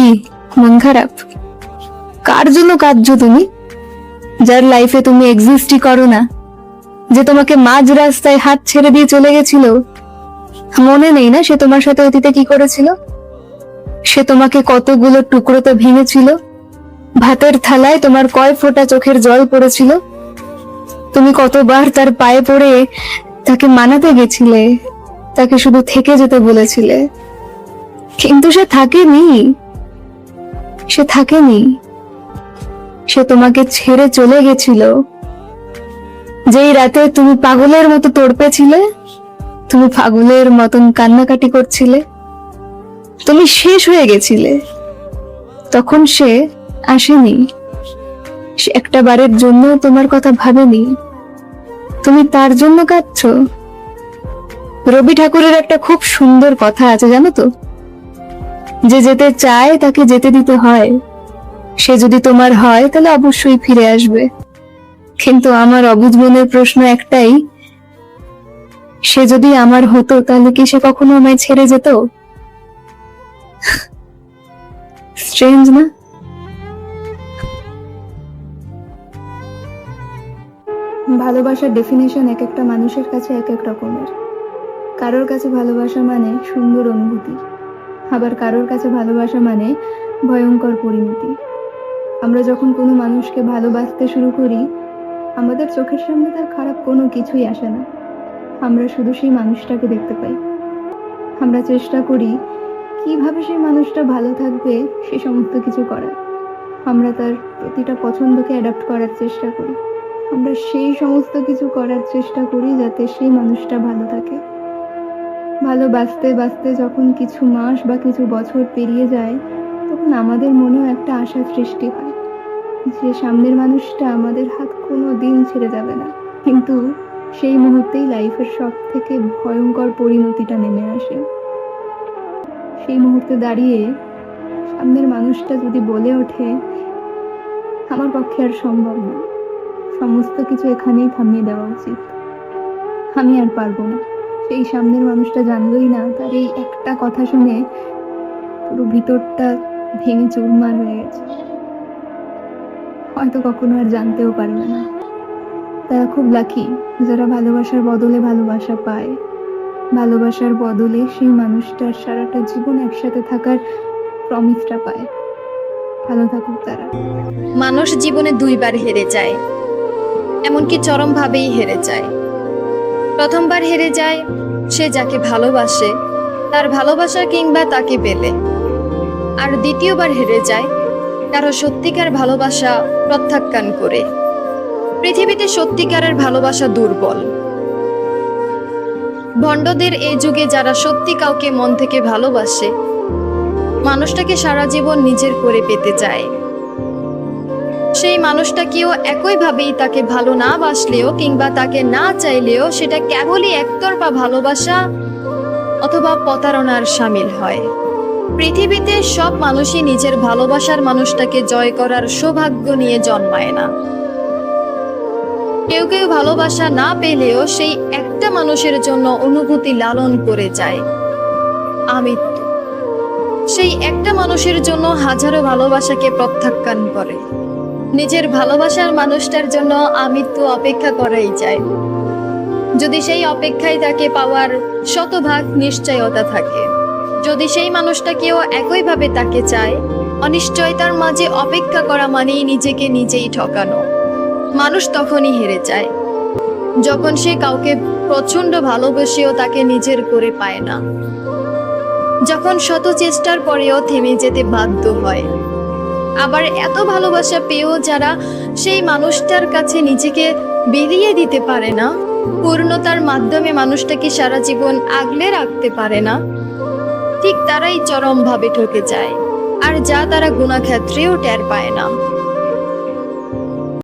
কি মন খারাপ? কার জন্য কাঁদছো তুমি? যার লাইফে তুমি এক্সিস্টই করো না, যে তোমাকে মাঝ রাস্তায় হাত ছেড়ে দিয়ে চলে গেছিল। মনে নেই না সে তোমার সাথে অতীতে কি করেছিল? সে তোমাকে কতগুলো টুকরোতে ভেঙেছিল। ভাতের থালায় তোমার কয় ফোঁটা চোখের জল পড়েছিল। তুমি কতবার তার পায়ে পড়ে তাকে মানাতে গেছিলে, তাকে শুধু থেকে যেতে বলেছিলে। কিন্তু সে থাকেনি, সে থাকেনি। সে তোমাকে ছেড়ে চলে গেছিল। যেই রাতে তুমি পাগলের মতো তড়পেছিলে, তুমি পাগলের মতন কান্নাকাটি করছিলে, তুমি শেষ হয়ে গেছিলে, তখন সে আসেনি। সে একটা বারের জন্য তোমার কথা ভাবেনি। তুমি তার জন্য কাঁদছো। রবি ঠাকুরের একটা খুব সুন্দর কথা আছে জানো তো, যে যেতে চায় তাকে যেতে দিতে হয়। সে যদি তোমার হয় তাহলে অবশ্যই ফিরে আসবে। কিন্তু আমার অবুঝ মনের প্রশ্ন একটাই, সে যদি আমার হতো তাহলে কি সে কখনো আমায় ছেড়ে যেত? স্ট্রেঞ্জ না? ভালোবাসার ডেফিনেশন এক একটা মানুষের কাছে এক এক রকমের। কারোর কাছে ভালোবাসা মানে সুন্দর অনুভূতি, আবার কারোর কাছে ভালোবাসা মানে ভয়ঙ্কর পরিণতি। আমরা যখন কোনো মানুষকে ভালোবাসতে শুরু করি, আমাদের চোখের সামনে তার খারাপ কোনো কিছুই আসে না। আমরা শুধু সেই মানুষটাকে দেখতে পাই। আমরা চেষ্টা করি কিভাবে সেই মানুষটা ভালো থাকবে সে সমস্ত কিছু করার। আমরা তার প্রতিটা পছন্দকে অ্যাডাপ্ট করার চেষ্টা করি। আমরা সেই সমস্ত কিছু করার চেষ্টা করি যাতে সেই মানুষটা ভালো থাকে। ভালোবাসতে বাসতে যখন কিছু মাস বা কিছু বছর পেরিয়ে যায়, তখন আমাদের মনেও একটা আশার সৃষ্টি হয় যে সামনের মানুষটা আমাদের হাত কোনো দিন ছেড়ে যাবে না। কিন্তু সেই মুহূর্তেই লাইফের সব থেকে ভয়ঙ্কর পরিণতিটা নেমে আসে। সেই মুহূর্তে দাঁড়িয়ে সামনের মানুষটা যদি বলে ওঠে, আমার পক্ষে আর সম্ভব না, সমস্ত কিছু এখানেই থামিয়ে দেওয়া উচিত, আমি আর পারবো না। সেই সামনের মানুষটা জানলই না তার এই একটা কথা শুনে পুরো ভিতরটা ভেঙে চুরমার হয়ে গেছে। হয়তো কখনো আর জানতেও পারবে না। তারা খুব লাকি যারা ভালোবাসার বদলে ভালোবাসা পায়, ভালোবাসার বদলে সেই মানুষটার সারাটা জীবন একসাথে থাকার প্রমিসটা পায়। ভালো থাকুক তারা। মানুষ জীবনে দুইবার হেরে যায়, এমনকি চরমভাবেই হেরে যায়। প্রথমবার হেরে যায় সে যাকে ভালোবাসে তার ভালোবাসা কিংবা তাকে পেলে, আর দ্বিতীয়বার হেরে যায় কারো সত্যিকার ভালোবাসা প্রত্যাখ্যান করে। পৃথিবীতে সত্যিকারের ভালোবাসা দুর্বল। ভণ্ডদের এই যুগে যারা সত্যি কাউকে মন থেকে ভালোবাসে, মানুষটাকে সারা জীবন নিজের করে পেতে চায়, সেই মানুষটাকেও একইভাবেই তাকে ভালো না বাসলেও কিংবা তাকে না চাইলেও সেটা কেবলই একতরফা ভালোবাসা অথবা প্রতারণার শামিল হয়। পৃথিবীতে সব মানুষই নিজের ভালোবাসার মানুষটাকে জয় করার সৌভাগ্য নিয়ে জন্মায় না। কেউ কেউ ভালোবাসা না পেলেও সেই একটা মানুষের জন্য অনুভূতি লালন করে যায় আমৃত্যু। সেই একটা মানুষের জন্য হাজারো ভালোবাসাকে প্রত্যাখ্যান করে। নিজের ভালোবাসার মানুষটার জন্য আমৃত্যু অপেক্ষা করাই যায়, যদি সেই অপেক্ষায় তাকে পাওয়ার শতভাগ নিশ্চয়তা থাকে। যদি সেই মানুষটাকেও একইভাবে তাকে চায়, অনিশ্চয়তার মাঝে অপেক্ষা করা মানেই নিজেকে নিজেই ঠকানো। মানুষ তখনই হেরে যায় যখন সে কাউকে প্রচন্ড ভালোবেসেও তাকে নিজের করে পায় না, যখন শত চেষ্টার পরেও থেমে যেতে বাধ্য হয়। আবার এত ভালোবাসা পেয়েও যারা সেই মানুষটার কাছে নিজেকে বিলিয়ে দিতে পারে না, পূর্ণতার মাধ্যমে মানুষটাকে সারা জীবন আগলে রাখতে পারে না, ঠিক তারাই চরমভাবে ঠকে যায়, আর যা তারা গুণাক্ষেত্রেও টের পায় না।